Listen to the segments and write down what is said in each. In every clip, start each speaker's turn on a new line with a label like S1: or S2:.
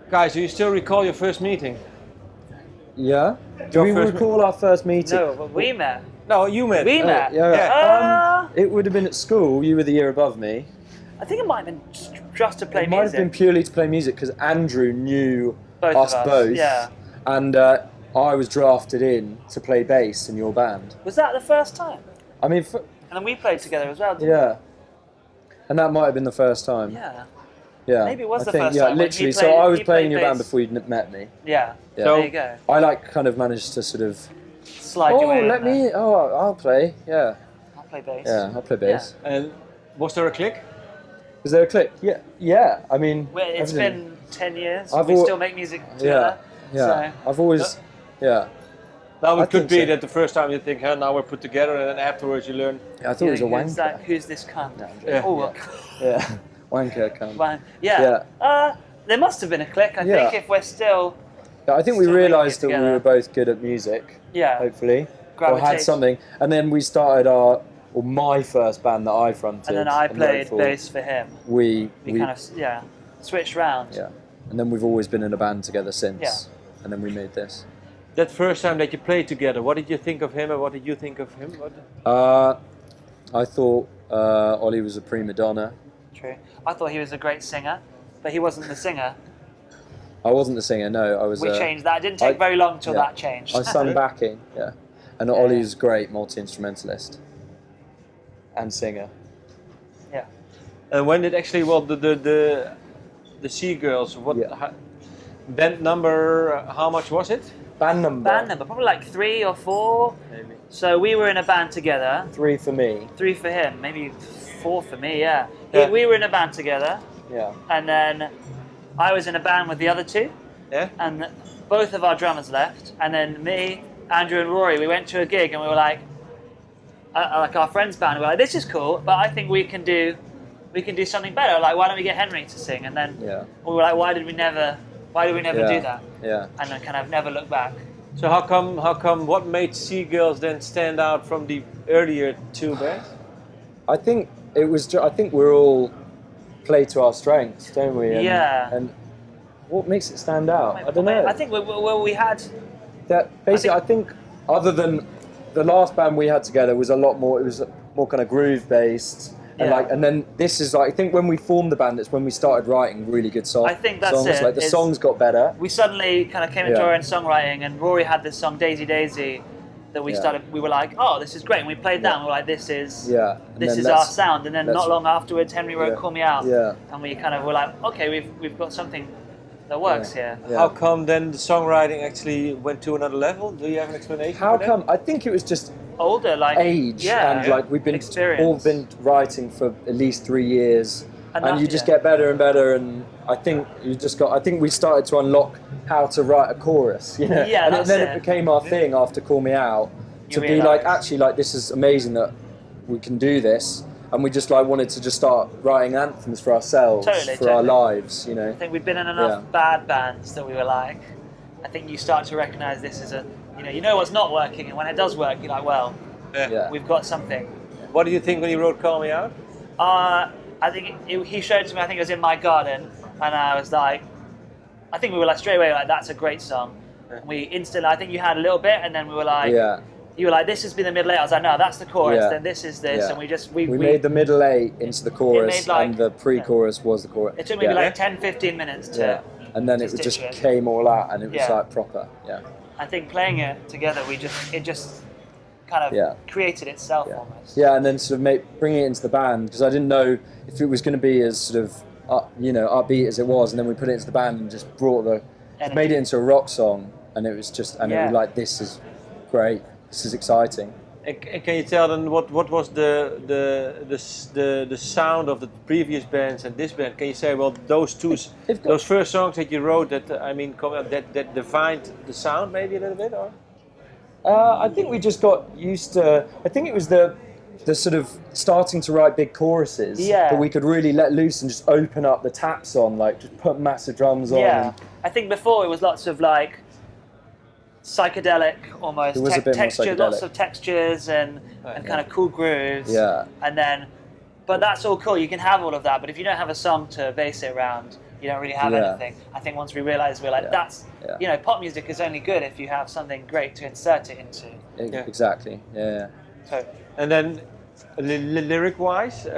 S1: Guys, do you still recall your first meeting?
S2: Yeah. Do we recall our first meeting?
S3: No, but we met.
S1: No, you met.
S3: We met.
S2: Yeah. It would have been at school. You were the year above me.
S3: I think it might have been just to play
S2: It
S3: music.
S2: might have been purely to play music because Andrew knew
S3: both
S2: us
S3: of us.
S2: both.
S3: Yeah.
S2: And I was drafted in to play bass in your band.
S3: Was that the first time?
S2: I mean,
S3: And then we played together as well, didn't
S2: yeah. And that might have been the first time.
S3: we? Yeah.
S2: Yeah.
S3: Maybe it was the
S2: I think,
S3: first
S2: yeah,
S3: time when
S2: literally.
S3: he
S2: So
S3: played-
S2: I was
S3: he
S2: playing in
S3: played
S2: your band
S3: bass.
S2: before you'd met me.
S3: Yeah.
S2: Yeah.
S3: There you go.
S2: I kind of managed to sort of.
S3: Slide your way in there.
S2: I'll play. Yeah.
S3: I'll play bass.
S2: Yeah, I'll play bass.
S1: And was there a click?
S2: Was there a click? Yeah. Yeah. I mean.
S3: Well, it's
S2: everything.
S3: been 10 years.
S2: I've
S3: We
S2: al-
S3: still make music together.
S2: Yeah. I've always. Yeah.
S1: Now
S2: I
S1: it could
S2: think
S1: be
S2: so.
S1: that the first time you think, now we're put together, and then afterwards you learn.
S2: I thought it was a
S3: who's
S2: wanker.
S3: who's this cunt?
S2: No, I'm joking.
S1: Yeah.
S3: Oh,
S2: Yeah. Wanker cunt.
S3: well, yeah. There must have been a click. I
S2: Yeah.
S3: think if we're still,
S2: Yeah, I think we
S3: Still making
S2: realised
S3: it
S2: that we
S3: together.
S2: were both good at music.
S3: yeah,
S2: Hopefully. Or had
S3: Gravitate.
S2: something. And then we started my first band that I fronted.
S3: and then I
S2: and
S3: played
S2: wrote for.
S3: bass for him.
S2: We
S3: We kind of switched round.
S2: yeah. And then we've always been in a band together since.
S3: Yeah.
S2: And then we made this.
S1: That first time that you played together, what did you think of him, and what did you think of him?
S2: I thought Oli was a prima donna.
S3: True. I thought he was a great singer, but he wasn't the singer.
S2: I wasn't the singer, no. I was.
S3: We changed that. It didn't take very long till
S2: yeah.
S3: that changed.
S2: I sung backing, yeah. And Oli's great multi-instrumentalist and singer.
S3: Yeah.
S1: And when did actually, the Seagirls, band number, how much was it?
S2: Band number.
S3: Band number, probably like 3 or 4.
S1: Maybe.
S3: So we were in a band together.
S2: 3 for me.
S3: 3 for him, maybe 4 for me. Yeah.
S1: Yeah.
S3: We were in a band together,
S2: Yeah.
S3: and then I was in a band with the other 2,
S1: Yeah.
S3: and both of our drummers left, and then me, Andrew, and Rory, we went to a gig, and we were like our friend's band. We were like, this is cool, but I think we can do something better. Like, why don't we get Henry to sing? And then we were like, why did we never do that?
S2: Yeah.
S3: And then kind of never look back.
S1: So how come? What made Seagirls then stand out from the earlier 2 bands?
S2: I think it was. I think we're all play to our strengths, don't we? And,
S3: Yeah.
S2: And what makes it stand out? I don't know.
S3: I think we had.
S2: That basically, I think other than the last band we had together was a lot more. It was more kind of groove based. And
S3: Yeah.
S2: and then this is like, I think when we formed the band, it's when we started writing really good songs.
S3: I think that's
S2: songs.
S3: it.
S2: Like the
S3: It's-
S2: songs got better.
S3: We suddenly kind of came into our own songwriting, and Rory had this song Daisy Daisy that we started. We were like, oh, this is great. And we played that, and we were like, this is
S2: Yeah. And
S3: this
S2: then
S3: is
S2: let's-
S3: our sound. And then not long afterwards, Henry wrote
S2: Yeah.
S3: "Call Me Out,"
S2: Yeah.
S3: and we kind of were like, okay, we've got something that works here.
S2: Yeah.
S1: How come then the songwriting actually went to another level? Do you have an explanation?
S2: How
S1: for that?
S2: come? I think it was just
S3: Older, like
S2: age, and like we've been
S3: experience.
S2: all been writing for at least 3 years,
S3: Enough,
S2: and you just
S3: yeah.
S2: get better and better. And I think you just got. I think we started to unlock how to write a chorus, you know.
S3: Yeah,
S2: and
S3: that's
S2: then
S3: it.
S2: it became our thing after "Call Me Out" to be
S3: realise.
S2: like, actually, like this is amazing that we can do this, and we just like wanted to just start writing anthems for ourselves, for our lives, you know.
S3: I think we've been in enough bad bands that we were like, I think you start to recognise this is you know what's not working, and when it does work, you're like, well,
S2: Yeah.
S3: we've got something.
S1: What do you think when you wrote "Call Me Out"?
S3: I think he showed it to me. I think it was in my garden, and I was like, I think we were like straight away like, that's a great song. And we instantly, I think you had a little bit, and then we were like, you were like, this has been the middle eight. I was like, no, that's the chorus.
S2: Yeah.
S3: Then this is this,
S2: Yeah.
S3: and
S2: we made the middle 8 into the chorus,
S3: made, like,
S2: and the pre-chorus was the chorus.
S3: It took maybe like 10-15 minutes to.
S2: Yeah. And then it
S3: stitch
S2: just
S3: it.
S2: came all out, and it was
S3: Yeah.
S2: like proper. Yeah.
S3: I think playing it together, it just kind of created itself almost.
S2: Yeah, and then sort of bringing it into the band, because I didn't know if it was going to be as sort of upbeat as it was, and then we put it into the band and just made it into a rock song, and it was just it was like, this is great, this is exciting.
S1: And can you tell them what was the sound of the previous bands and this band? Can you say, well, those first songs that you wrote that defined the sound maybe a little bit, or?
S2: I think we just got used to. I think it was the sort of starting to write big choruses.
S3: Yeah.
S2: That we could really let loose and just open up the taps on, like just put massive drums on.
S3: Yeah. I think before it was lots of like psychedelic almost
S2: It was a bit more psychedelic.
S3: lots of textures and kind of cool grooves.
S2: Yeah.
S3: And then, but that's all cool. You can have all of that, but if you don't have a song to base it around, you don't really have anything. I think once we realised, we're like, that's, you know, pop music is only good if you have something great to insert it into.
S2: Exactly. Yeah.
S1: So, and then lyric-wise, do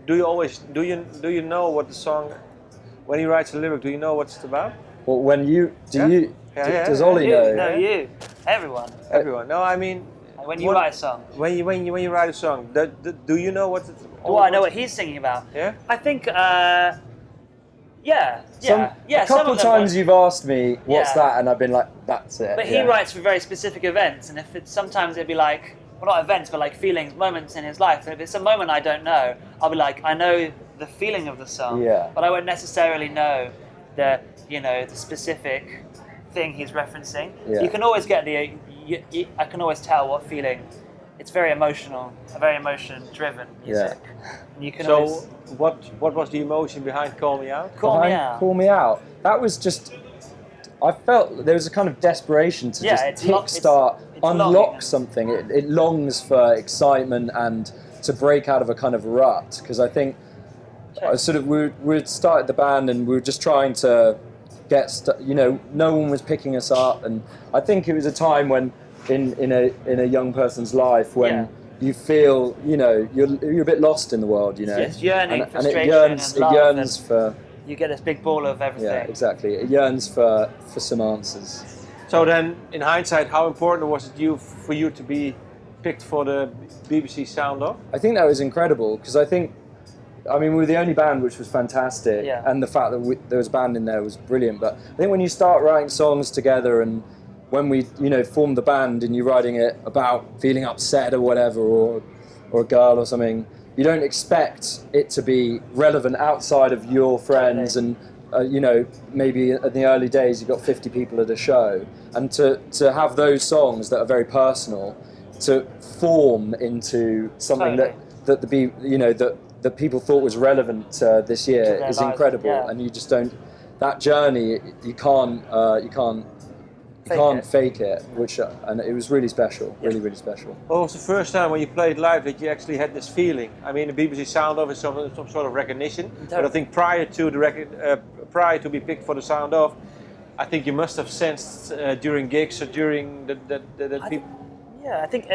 S1: you know what the song, when he writes a lyric, do you know what it's about?
S2: Well, when you does Oli know?
S3: No, you, everyone.
S1: No, I mean,
S3: when you write a song.
S1: When you write a song, do you know what it's?
S3: Oh, I know what he's singing about.
S1: Yeah.
S3: I think. A
S2: couple of times you've asked me what's that, and I've been like, that's it.
S3: But he writes for very specific events, and if it's sometimes it'd be like, well, not events, but like feelings, moments in his life. And if it's a moment I don't know, I'll be like, I know the feeling of the song, but I won't necessarily know the specific thing he's referencing.
S2: Yeah.
S3: You can always get I can always tell what feeling. It's very emotional, a very emotion-driven music.
S2: Yeah.
S3: And you can
S1: what was the emotion behind Call Me Out?
S3: Call Me Out.
S2: Call Me Out. That was just. I felt there was a kind of desperation to just kickstart, unlock something. It longs for excitement and to break out of a kind of rut. Because I think we started the band and we were just trying to get, no one was picking us up, and I think it was a time when in a young person's life when you feel, you're a bit lost in the world,
S3: It's yearning,
S2: and
S3: frustration,
S2: it
S3: love,
S2: yearns for.
S3: You get this big ball of everything.
S2: Yeah, exactly. It yearns for some answers.
S1: So then, in hindsight, how important was it for you to be picked for the BBC Sound Off?
S2: I think that was incredible because we were the only band, which was fantastic, and the fact that there was a band in there was brilliant. But I think when you start writing songs together, and when we, formed the band, and you're writing it about feeling upset or whatever, or a girl or something, you don't expect it to be relevant outside of your friends, and maybe in the early days you got 50 people at a show, and to have those songs that are very personal to form into something that people thought was relevant this year is incredible, and you just don't. That journey, you can't fake it, and it was really special, really special.
S1: What was the first time when you played live that you actually had this feeling? I mean, the BBC Sound Off is some sort of recognition, but I think prior to be picked for the Sound Off, I think you must have sensed during gigs or during the people.
S3: I think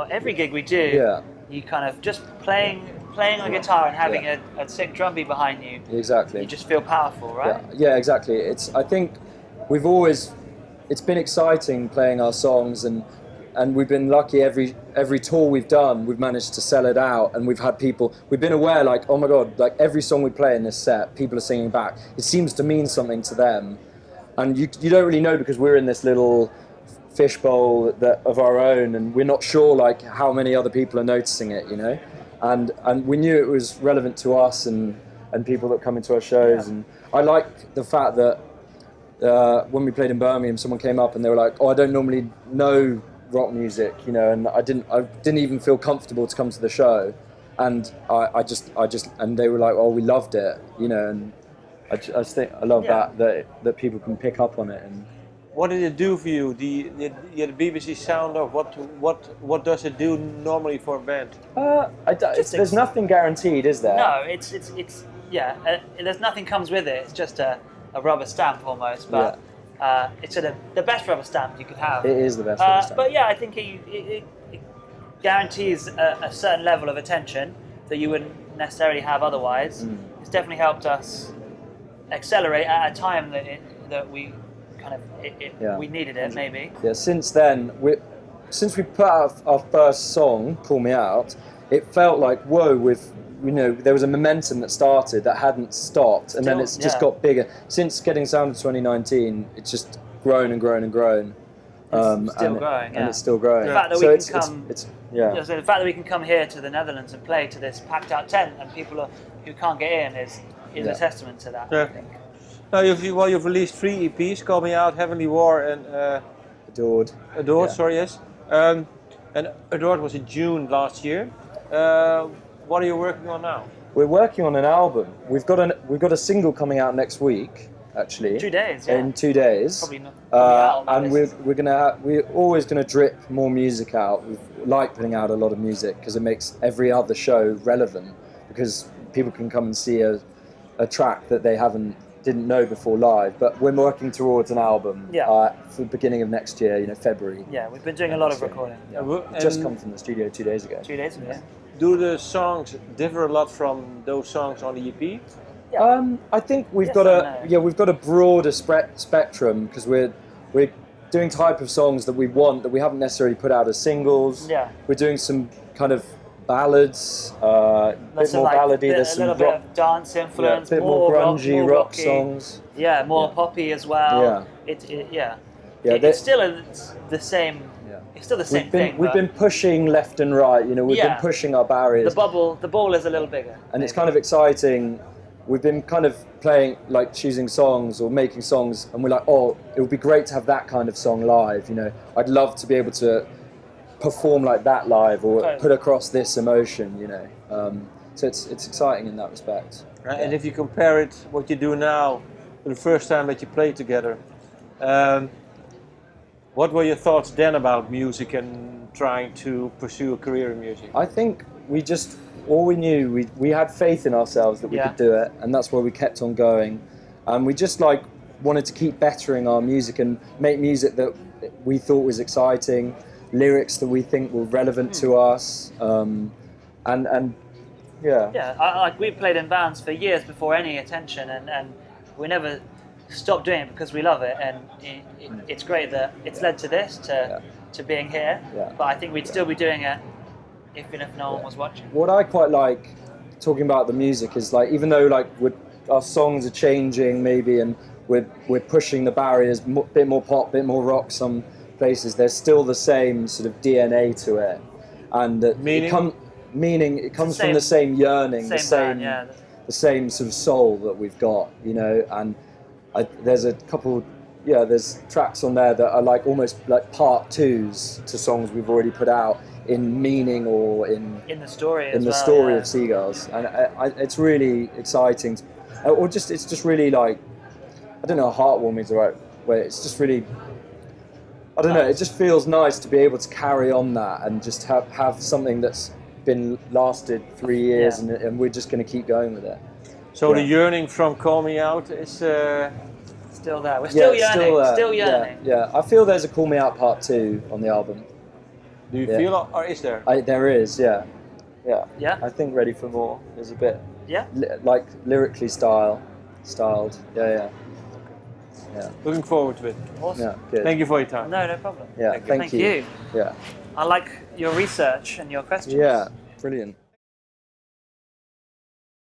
S3: every gig we do, you kind of just playing on a guitar and having a sick drum beat behind you.
S2: Exactly.
S3: You just feel powerful, right?
S2: Yeah, exactly. I think it's been exciting playing our songs, and we've been lucky every tour we've done, we've managed to sell it out, and we've been aware, like, oh my God, like every song we play in this set, people are singing back. It seems to mean something to them, and you don't really know because we're in this little fishbowl of our own, and we're not sure like how many other people are noticing it, and we knew it was relevant to us and people that come into our shows, and I like the fact that when we played in Birmingham, someone came up and they were like, "Oh, I don't normally know rock music, and I didn't even feel comfortable to come to the show," and I just and they were like, "Oh, we loved it," and I just think I love that people can pick up on it. And
S1: what did it do for you? The BBC Sound Off. What does it do normally for a band?
S2: There's nothing guaranteed, is there?
S3: No, there's nothing comes with it. It's just a rubber stamp almost, but it's the best rubber stamp you could have.
S2: It is the best rubber stamp.
S3: But I think it guarantees a certain level of attention that you wouldn't necessarily have otherwise. It's definitely helped us accelerate at a time that we kind of we needed it, maybe.
S2: Yeah. Since then, since we put out our first song, "Call Me Out," it felt like there was a momentum that started that hadn't stopped, and then it's just got bigger. Since getting Sound of 2019, it's just grown and grown and grown.
S3: It's still growing,
S2: and it's still growing.
S3: The fact that
S2: the
S3: fact that we can come here to the Netherlands and play to this packed out tent, and people who can't get in is a testament to that. I think.
S1: Now you've released 3 EPs: "Call Me Out," "Heavenly War," and
S2: Adored.
S1: Sorry, yes. And Adored was in June last year. What are you working on now?
S2: We're working on an album. We've got a single coming out next week, actually.
S3: 2 days.
S2: In 2 days.
S3: Probably not.
S2: And we're always gonna drip more music out. We like putting out a lot of music because it makes every other show relevant. Because people can come and see a track that they didn't know before live. But we're working towards an album for the beginning of next year, February.
S3: Yeah, we've been doing a lot of recording.
S2: Yeah. We've just come from the studio 2 days ago.
S3: 2 days ago, yeah.
S1: Do the songs differ a lot from those songs on the EP?
S3: Yeah.
S2: I think we've got a broader spectrum because we're doing type of songs that we want that we haven't necessarily put out as singles.
S3: Yeah.
S2: We're doing some kind of ballads, a bit more ballady. There's some
S3: a little bit of dance influence,
S2: a bit more grungy
S3: more
S2: rock
S3: rocky.
S2: songs.
S3: Yeah, more poppy as well.
S2: Yeah.
S3: It's still the same. Yeah. It's still the same thing.
S2: We've been pushing left and right. We've been pushing our barriers.
S3: The ball is a little bigger.
S2: And it's kind of exciting. We've been kind of playing, like choosing songs or making songs, and we're like, oh, it would be great to have that kind of song live. I'd love to be able to perform like that live or put across this emotion. So it's exciting in that respect.
S1: Right. And if you compare it, what you do now, to the first time that you played together, what were your thoughts then about music and trying to pursue a career in music?
S2: I think all we knew, we had faith in ourselves that we could do it, and that's why we kept on going. And we just wanted to keep bettering our music and make music that we thought was exciting, lyrics that we think were relevant to us,
S3: we played in bands for years before any attention, and we never stopped doing it because we love it, and it's great that it's led to this, to being here. But I think we'd still be doing it even if no one was watching.
S2: What I quite like talking about the music is even though our songs are changing maybe, and we're pushing the barriers, bit more pop, bit more rock some places, there's still the same sort of DNA to it, and it comes from the same yearning, the same sort of soul that we've got, and there's a couple. There's tracks on there that are almost like part twos to songs we've already put out in meaning or in
S3: the story
S2: of Seagulls, and it's really exciting, it's just really I don't know, heartwarming is the right way. It's just really, I don't know, it just feels nice to be able to carry on that and just have something that's been lasted 3 years, and we're just going to keep going with it.
S1: So the yearning from Call Me Out is
S3: still there. We're still yearning. Still yearning.
S2: Yeah. I feel there's a Call Me Out Part 2 on the album.
S1: Do you feel, or is there?
S2: There is, yeah.
S3: Yeah.
S2: I think Ready for More is a bit lyrically styled. Yeah.
S1: Looking forward to it.
S3: Awesome.
S2: Yeah, good.
S1: Thank you for your time.
S3: No problem.
S2: Yeah, thank you.
S3: Yeah. I like your research and your questions.
S2: Yeah, brilliant.